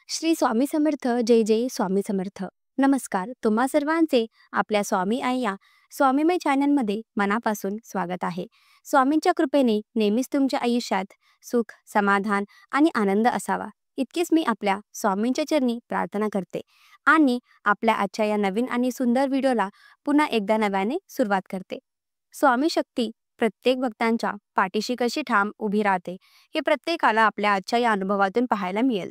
श्री स्वामी समर्थ. जय जय स्वामी समर्थ. नमस्कार. तुम्हा सर्वांचे आपल्या स्वामी आई या स्वामीमय चॅनलमध्ये मनापासून स्वागत आहे. स्वामींच्या कृपेने नेहमीच तुमच्या आयुष्यात सुख, समाधान आणि आनंद असावा, इतकीच मी आपल्या स्वामींच्या चरणी प्रार्थना करते आणि आपल्या आजच्या या नवीन आणि सुंदर व्हिडिओला पुन्हा एकदा नव्याने सुरुवात करते. स्वामी शक्ती प्रत्येक भक्तांच्या पाठीशी कशी ठाम उभी राहते हे प्रत्येकाला आपल्या आजच्या या अनुभवातून पाहायला मिळेल.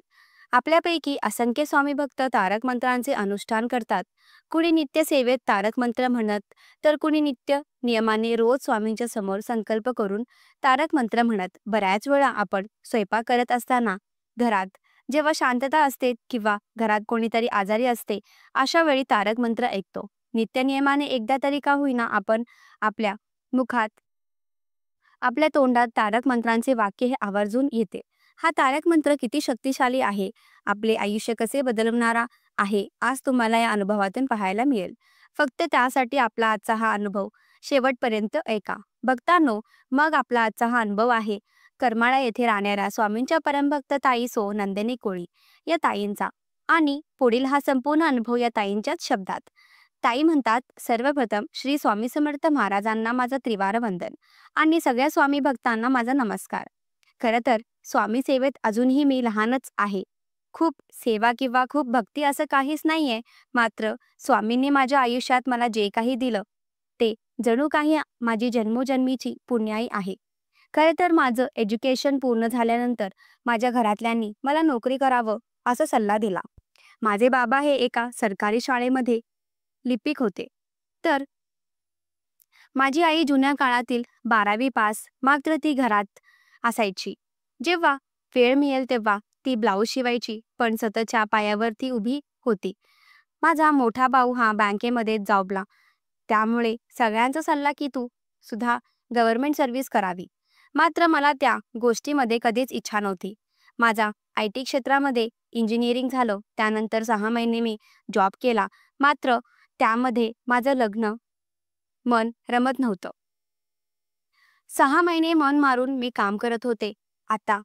आपल्यापैकी असंख्य स्वामी भक्त तारक मंत्रांचे अनुष्ठान करतात. कुणी नित्य सेवेत तारक मंत्र म्हणत, तर कुणी नित्य नियमाने रोज स्वामींच्या समोर संकल्प करून तारक मंत्र म्हणत. बऱ्याच वेळा आपण स्वयंपाक करत असताना, घरात जेव्हा शांतता असते किंवा घरात कोणीतरी आजारी असते, अशा वेळी तारक मंत्र ऐकतो. नित्य नियमाने एकदा तरी का होईना आपण आपल्या मुखात, आपल्या तोंडात तारक मंत्रांचे वाक्य हे आवर्जून येते. हा तारक मंत्र किती शक्तिशाली आहे, आपले आयुष्य कसे बदलवणारा आहे, आज तुम्हाला या अनुभवातून पाहायला मिळेल. फक्त त्यासाठी आपला आजचा हा अनुभव शेवटपर्यंत ऐका. भक्तांनो, मग आपला आजचा हा अनुभव आहे करमाळा येथे राहणाऱ्या स्वामींच्या परमभक्त ताई सो नंदिनी कोळी या ताईंचा. आणि पुढील हा संपूर्ण अनुभव या ताईंच्याच शब्दात. ताई म्हणतात, सर्वप्रथम श्री स्वामी समर्थ महाराजांना माझं त्रिवार वंदन आणि सगळ्या स्वामी भक्तांना माझा नमस्कार. खरं तर स्वामी सेवेत अजूनही मी लहानच आहे. खूप सेवा किंवा खूप भक्ती असं काहीच नाहीये. मात्र स्वामींनी माझ्या आयुष्यात मला जे काही दिलं ते जणू काही माझी जन्मोजन्मीची पुण्याई आहे. खरं तर माझं एज्युकेशन पूर्ण झाल्यानंतर माझ्या घरातल्यांनी मला नोकरी करावं असा सल्ला दिला. माझे बाबा हे एका सरकारी शाळेमध्ये लिपिक होते, तर माझी आई जुन्या काळातील 12वी पास, मात्र ती घरात असायची. जेव्हा वेळ मिळेल तेव्हा ती ब्लाऊज शिवायची, पण स्वतःच्या पायावर ती उभी होती. माझा मोठा भाऊ हा बँकेमध्ये जॉबला, त्यामुळे सगळ्यांचा सल्ला की तू सुद्धा गव्हर्नमेंट सर्व्हिस करावी. मात्र मला त्या गोष्टीमध्ये कधीच इच्छा नव्हती. माझा IT क्षेत्रामध्ये इंजिनिअरिंग झालं, त्यानंतर 6 महिने मी जॉब केला. मात्र त्यामध्ये माझं मन रमत नव्हतं. 6 महिने मन मारून मी काम करत होते. आता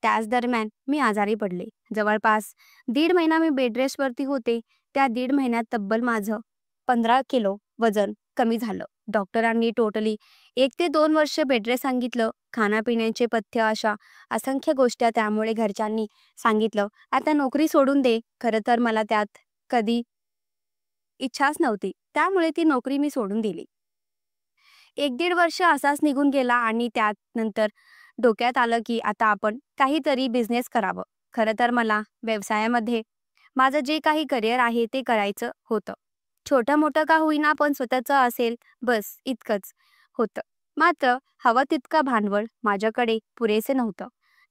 त्याच दरम्यान मी आजारी पडले. जवळपास 1.5 महिना मी बेड रेस्टवरती होते. त्या 1.5 महिन्यात तब्बल माझं 15 किलो वजन कमी झालं. डॉक्टरांनी टोटली 1 ते 2 वर्ष बेड रेस्ट सांगितलं. खाण्यापिण्याचे पथ्य, अशा असंख्य गोष्टी. त्यामुळे घरच्यांनी सांगितलं, आता नोकरी सोडून दे. खरं तर मला त्यात कधी इच्छाच नव्हती, त्यामुळे ती नोकरी मी सोडून दिली. 1-1.5 वर्ष असाच निघून गेला आणि त्यानंतर डोक्यात आलं की आता आपण काहीतरी बिझनेस करावं. खरं तर मला व्यवसायामध्ये माझं जे काही करिअर आहे ते करायचं होतं. छोटं मोठं का होईना, पण स्वतःचं असेल बस, इतकंच होतं. मात्र हवं तितकं भांडवल माझ्याकडे पुरेसे नव्हतं.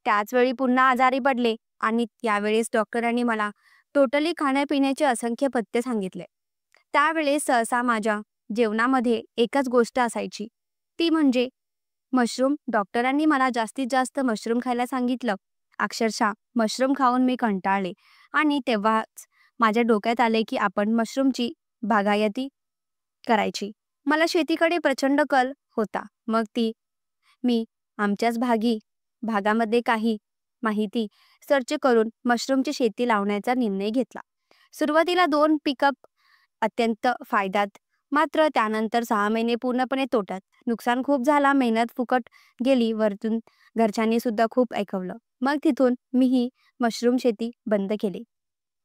त्याचवेळी पुन्हा आजारी पडले आणि यावेळेस डॉक्टरांनी मला टोटली खाण्यापिण्याचे असंख्य पथ्य सांगितले. त्यावेळेस सहसा माझ्या जेवणामध्ये एकच गोष्ट असायची, ती म्हणजे मशरूम. डॉक्टरांनी मला जास्तीत जास्त मशरूम खायला सांगितलं. अक्षरशः मशरूम खाऊन मी कंटाळले आणि तेव्हाच माझ्या डोक्यात आले की आपण मशरूमची बागायती करायची. मला शेतीकडे प्रचंड कल होता. मग मी आमच्याच भागामध्ये काही माहिती सर्च करून मशरूमची शेती लावण्याचा निर्णय घेतला. सुरुवातीला 2 पिकअप अत्यंत फायद्यात, मात्र त्यानंतर 6 महिने पूर्णपणे तोट्यात. नुकसान खूप झाला, मेहनत फुकट गेली, वरतून घरच्यांनी सुद्धा खूप ऐकवलं. मग तिथून मी ही मशरूम शेती बंद केली.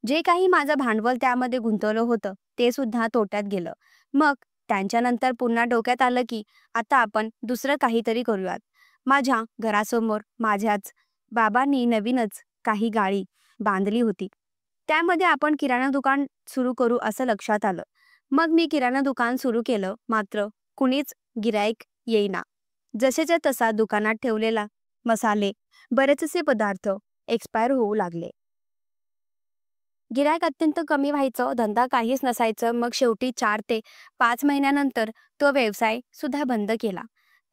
जे काही माझं भांडवल त्यामध्ये गुंतवलं होतं ते सुद्धा तोट्यात गेलं. मग त्यांच्यानंतर पुन्हा डोक्यात आलं की आता आपण दुसरं काहीतरी करूयात. माझ्या घरासमोर माझ्याच बाबांनी नवीनच काही गाळी बांधली होती. त्यामध्ये आपण किराणा दुकान सुरू करू असं लक्षात आलं. मग मी किराणा दुकान सुरू केलं. मात्र कुणीच गिराईक येईना. जसेच्या तसा दुकानात ठेवलेला मसाले, बरेचसे पदार्थ एक्सपायर होऊ लागले. गिराईक अत्यंत कमी व्हायचं, धंदा काहीच नसायचं. मग शेवटी 4 ते 5 महिन्यानंतर तो व्यवसाय सुद्धा बंद केला.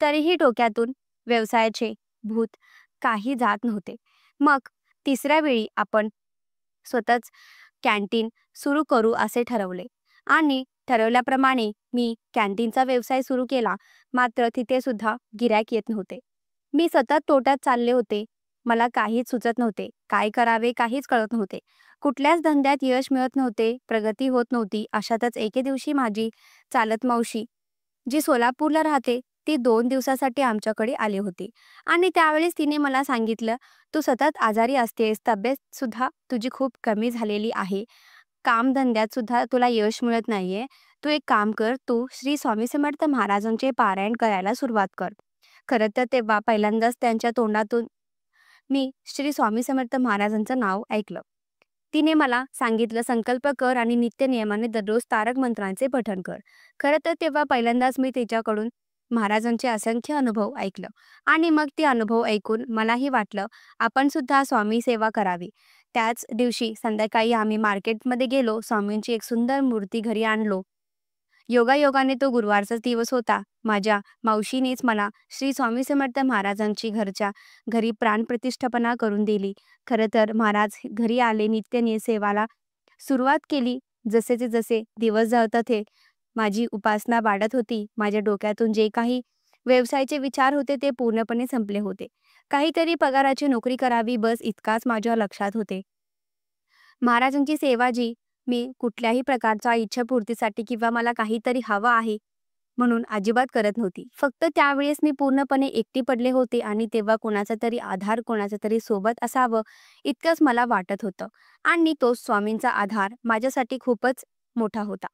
तरीही डोक्यातून व्यवसायाचे भूत काही जात नव्हते. मग तिसऱ्या वेळी आपण स्वतःच कॅन्टीन सुरू करू असे ठरवले आणि ठरवल्याप्रमाणे मी कॅन्टीनचा व्यवसाय सुरू केला. मात्र तिथे सुद्धा गिराईक येत नव्हते. मी सतत तोट्यात चालले होते. मला काहीच सुचत नव्हते. काय करावे काहीच कळत नव्हते. कुठल्याच धंद्यात यश मिळत नव्हते, प्रगती होत नव्हती. अशातच एके दिवशी माझी चालत मावशी, जी सोलापूरला राहते, ती 2 दिवसासाठी आमच्याकडे आली होती आणि त्यावेळेस तिने मला सांगितलं, "तू सतत आजारी असतेस, तब्येतसुद्धा तुझी खूप कमी झालेली आहे. कामधंद्यात सुद्धा तुला यश मिळत नाहीये. तू एक काम कर, तू श्री स्वामी समर्थ महाराजांचे पारायण करायला सुरुवात कर." खरं तर तेव्हा पहिल्यांदाच त्यांच्या तोंडातून मी श्री स्वामी समर्थ महाराजांचं नाव ऐकलं. तिने मला सांगितलं, "संकल्प कर आणि नित्य नियमाने दररोज तारक मंत्रांचे पठण कर." खरं तर तेव्हा पहिल्यांदाच मी तिच्याकडून महाराजांचे असंख्य अनुभव ऐकलं आणि मग ते अनुभव ऐकून मलाही वाटलं, आपण सुद्धा स्वामी सेवा करावी. त्याच दिवशी संध्याकाळी आम्ही मार्केटमध्ये गेलो. स्वामींची एक सुंदर मूर्ती घरी आणलो. योगायोगाने तो गुरुवारचाच दिवस होता. माझ्या मावशीनेच मला श्री स्वामी समर्थ महाराजांची घरच्या घरी प्राणप्रतिष्ठापना करून दिली. खरं तर महाराज घरी आले, सेवाला सुरुवात केली. जसेचे जसे दिवस जळत होते, माझी उपासना वाढत होती. माझ्या डोक्यातून जे काही व्यवसायाचे विचार होते ते पूर्णपणे संपले होते. काहीतरी पगाराची नोकरी करावी बस इतकाच माझ्या लक्षात होते. महाराजांची सेवा जी मी कुठल्याही प्रकारच्या इच्छापूर्तीसाठी किंवा मला काहीतरी हवं आहे म्हणून अजिबात करत नव्हती. फक्त त्यावेळेस मी पूर्णपणे एकटी पडले होते आणि तेव्हा कोणाचा तरी आधार, कोणाचा तरी सोबत असावं इतकंच मला वाटत होतं आणि तो स्वामींचा आधार माझ्यासाठी खूपच मोठा होता.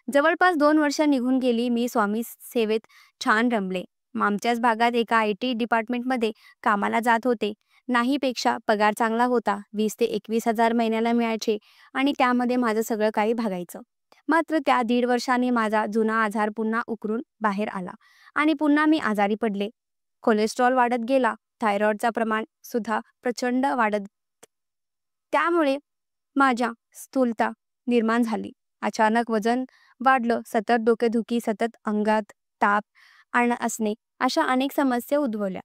जवळपास 2 वर्ष निघून गेली. मी स्वामी सेवेत छान रमले. आमच्याच भागात एका IT डिपार्टमेंटमध्ये कामाला जात होते. नाहीपेक्षा पगार चांगला होता. 20 ते 21,000 महिन्याला मिळायचे आणि त्यामध्ये माझं सगळं काही भागायचं. मात्र त्या 1.5 वर्षांनी माझा जुना आजार पुन्हा उकरून बाहेर आला आणि पुन्हा मी आजारी पडले. कोलेस्ट्रॉल वाढत गेला. थायरॉईडचं प्रमाण सुद्धा प्रचंड वाढत. त्यामुळे माझ्या स्थूलता निर्माण झाली. अचानक वजन वाढलं, सतत डोकेदुखी, सतत अंगात ताप असणे अशा अनेक समस्या उद्भवल्या.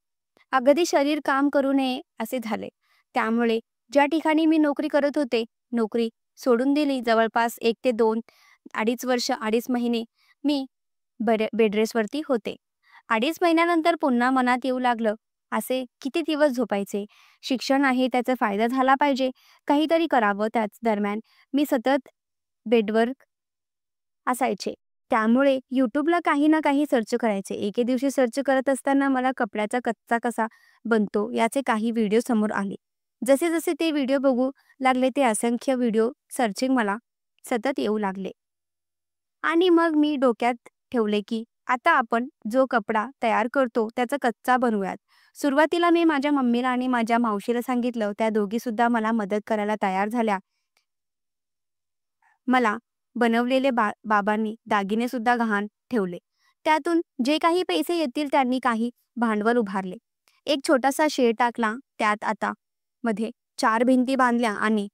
अगदी शरीर काम करू नये असे झाले. त्यामुळे ज्या ठिकाणी मी नोकरी करत होते, नोकरी सोडून दिली. जवळपास 1 ते 2, 2.5 वर्ष, 2.5 महिने मी बेड रेस्टवरती होते. 2.5 महिन्यानंतर पुन्हा मनात येऊ लागलं, असे किती दिवस झोपायचे? शिक्षण आहे, त्याचा फायदा झाला पाहिजे, काहीतरी करावं. त्याच दरम्यान मी सतत बेडवर असायचे. त्यामुळे YouTubeला काही ना काही सर्च करायचे. एके दिवशी सर्च करत असताना मला कपड्याचा कच्चा कसा बनतो याचे काही व्हिडिओ समोर आले. जसे जसे ते व्हिडिओ बघू लागले, ते असंख्य व्हिडिओ सर्चिंग मला सतत येऊ लागले आणि मग मी डोक्यात ठेवले की आता आपण जो कपडा तयार करतो त्याचा कच्चा बनवूयात. सुरुवातीला मी माझ्या मम्मीला आणि माझ्या मावशीला सांगितलं. त्या दोघीसुद्धा मला मदत करायला तयार झाल्या. मला बनवलेले बाबांनी दागिने सुद्धा गहाण ठेवले. त्यातून जे काही पैसे येतील त्यांनी काही भांडवल उभारले. एक छोटासा शेड टाकला. त्यात आता मध्ये 4 भिंती बांधल्या आणि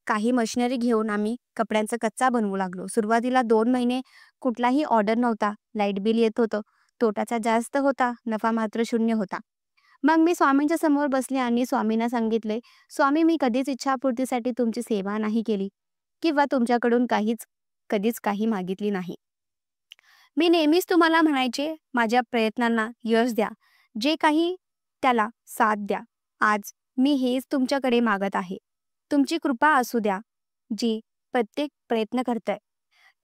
काही मशिनरी घेऊन आम्ही कपड्यांचा कच्चा बनवू लागलो. सुरुवातीला 2 महिने कुठलाही ऑर्डर नव्हता. लाईट बिल येत होतं. तोटाचा जास्त होता, नफा मात्र शून्य होता. मग मी स्वामींच्या समोर बसले आणि स्वामींना सांगितले, "स्वामी, मी कधीच इच्छापूर्तीसाठी तुमची सेवा नाही केली किंवा तुमच्याकडून कधीच काही मागितली नाही. मी नेहमीच तुम्हाला म्हणायचे, माझ्या प्रयत्नांना यश द्या, जे काही त्याला साथ द्या. आज मी हेच तुमच्याकडे मागत आहे. तुमची कृपा असू द्या. जी प्रत्येक प्रयत्न करताय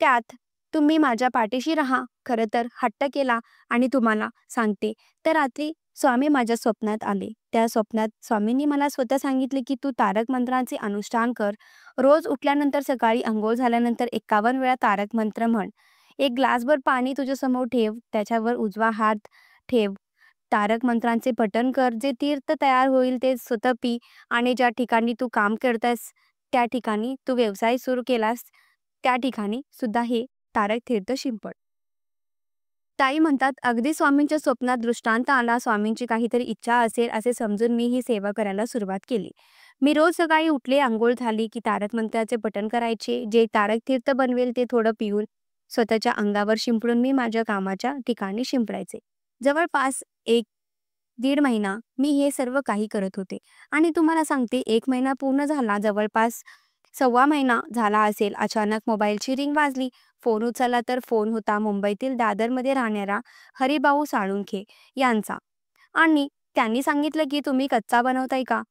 त्यात तुम्ही माझ्या पाठीशी राहा." खरं तर हट्ट केला आणि तुम्हाला सांगते, तर रात्री स्वामी माझ्या स्वप्नात आले. त्या स्वप्नात स्वामींनी मला स्वतः सांगितले की तू तारक मंत्रांचे अनुष्ठान कर. रोज उठल्यानंतर, सकाळी अंघोळ झाल्यानंतर 51 वेळा तारक मंत्र म्हण. एक ग्लासभर पाणी तुझ्यासमोर ठेव, त्याच्यावर उजवा हात ठेव. तारक मंत्रांचे पठण कर. जे तीर्थ तयार होईल ते स्वतः पी आणि ज्या ठिकाणी तू काम करतायस, त्या ठिकाणी तू व्यवसाय सुरू केलास, त्या ठिकाणी सुद्धा हे तारक तीर्थ शिंपड. ताई म्हणतात, अगदी स्वामींच्या स्वप्नात दृष्टांत आला. स्वामींची काहीतरी इच्छा असेल असे समजून मी ही सेवा करायला सुरुवात केली. मी रोज सकाळी उठले, अंघोळ झाली की तारक मंत्राचे पठण करायचे. जे तारक तीर्थ बनवेल ते थोडं पिऊन स्वतःच्या अंगावर शिंपडून मी माझ्या कामाच्या ठिकाणी शिंपडायचे. जवळपास 1-1.5 महिना मी हे सर्व काही करत होते आणि तुम्हाला सांगते, 1 महिना पूर्ण झाला, जवळपास 1.25 महिना झाला असेल. अचानक मोबाईलची रिंग वाजली. फोन उचलला तर फोन होता मुंबईतील दादरमध्ये राहणारा हरिभाऊ साळुंखे यांचा आणि त्यांनी सांगितलं, की "तुम्ही कच्चा बनवताय का?"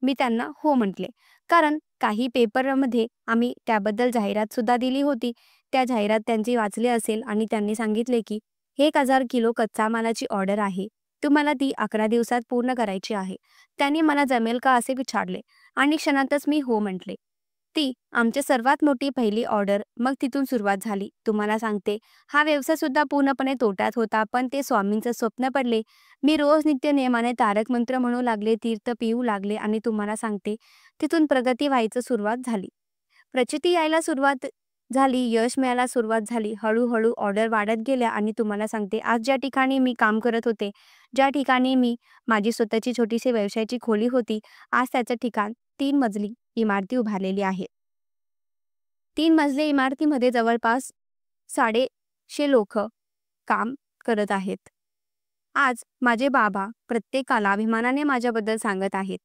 मी त्यांना हो म्हटले. कारण काही पेपरमध्ये आम्ही त्याबद्दल जाहिरातसुद्धा दिली होती. त्या जाहिरात त्यांची वाचली असेल आणि त्यांनी सांगितले, की 1000 किलो कच्चा मालाची ऑर्डर आहे. तुम्हाला ती 11 दिवसात पूर्ण करायची आहे. त्यांनी मला जमेल का असे विचारले आणि क्षणातच मी हो म्हटले. ती आमची सर्वात मोठी पहिली ऑर्डर. मग तिथून सुरुवात झाली. तुम्हाला सांगते, हा व्यवसाय सुद्धा पूर्णपणे तोट्यात होता, पण ते स्वामींचं स्वप्न पडले. मी रोज नित्यनेमाने तारक मंत्र म्हणू लागले, तीर्थ पिऊ लागले आणि तुम्हाला सांगते, तिथून प्रगती व्हायचं सुरुवात झाली. प्रचिती यायला सुरुवात झाली, यश मिळायला सुरुवात झाली. हळू ऑर्डर वाढत गेल्या आणि तुम्हाला सांगते, आज ज्या ठिकाणी मी काम करत होते, ज्या ठिकाणी मी माझी स्वतःची छोटीशी व्यवसायाची खोली होती, आज त्याचं ठिकाण 3 मजली इमारती उभारलेली आहे. 3 मजली इमारतीमध्ये जवळपास 150 लोकं काम करत आहेत. आज माझे बाबा प्रत्येकाला अभिमानाने माझ्याबद्दल सांगत आहेत.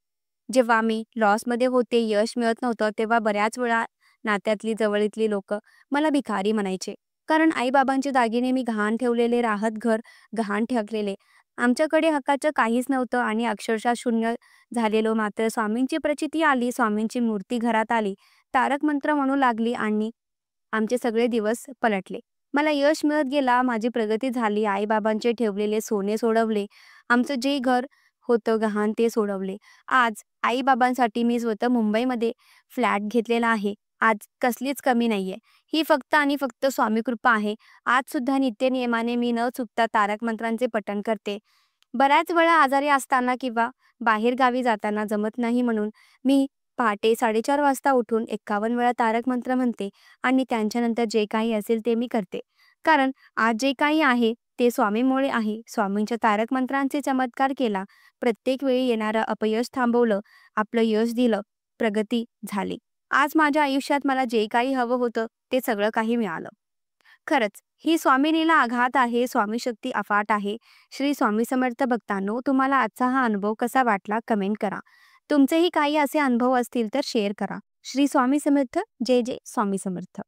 जेव्हा मी लॉसमध्ये होते, यश मिळत नव्हतं, तेव्हा बऱ्याच वेळा नात्यातली, जवळीतली लोकं मला भिकारी म्हणायचे. कारण आई-बाबांचे दागिने मी गहाण ठेवलेले, राहत घर गहाण ठेवलेले. आमच्याकडे हक्काचं काहीच नव्हतं आणि अक्षरशः शून्य झालेलो. मात्र स्वामींची प्रचिती आली, स्वामींची मूर्ती घरात आली, तारक मंत्र म्हणू लागली आणि आमचे सगळे दिवस पलटले. मला यश मिळत गेला, माझी प्रगती झाली. आई-बाबांचे ठेवलेले सोने सोडवले. आमचं जे घर होतं गहाण ते सोडवले. आज आई-बाबांसाठी मी स्वतः मुंबईमध्ये फ्लॅट घेतलेला आहे. आज कसलीच कमी नाहीये. ही फक्त आणि फक्त स्वामी कृपा आहे. आजसुद्धा नित्यनियमाने मी न चुकता तारक मंत्रांचे पठण करते. बऱ्याच वेळा आजारी असताना किंवा बाहेरगावी जाताना जमत नाही म्हणून मी पहाटे 4:30 वाजता उठून 51 वेळा तारक मंत्र म्हणते आणि त्यांच्यानंतर जे काही असेल ते मी करते. कारण आज जे काही आहे ते स्वामींमुळे आहे. स्वामींच्या तारक मंत्रांचे चमत्कार केला. प्रत्येक वेळी येणारं अपयश थांबवलं, आपलं यश दिलं, प्रगती झाली. आज माझ्या आयुष्यात मला जे काही हवं होतं ते सगळं काही मिळालं. खरंच ही स्वामी लीला आघात आहे. स्वामी शक्ती अफाट आहे. श्री स्वामी समर्थ भक्तांनो, तुम्हाला आजचा हा अनुभव कसा वाटला कमेंट करा. तुमचेही काही असे अनुभव असतील तर शेअर करा. श्री स्वामी समर्थ. जय जय स्वामी समर्थ.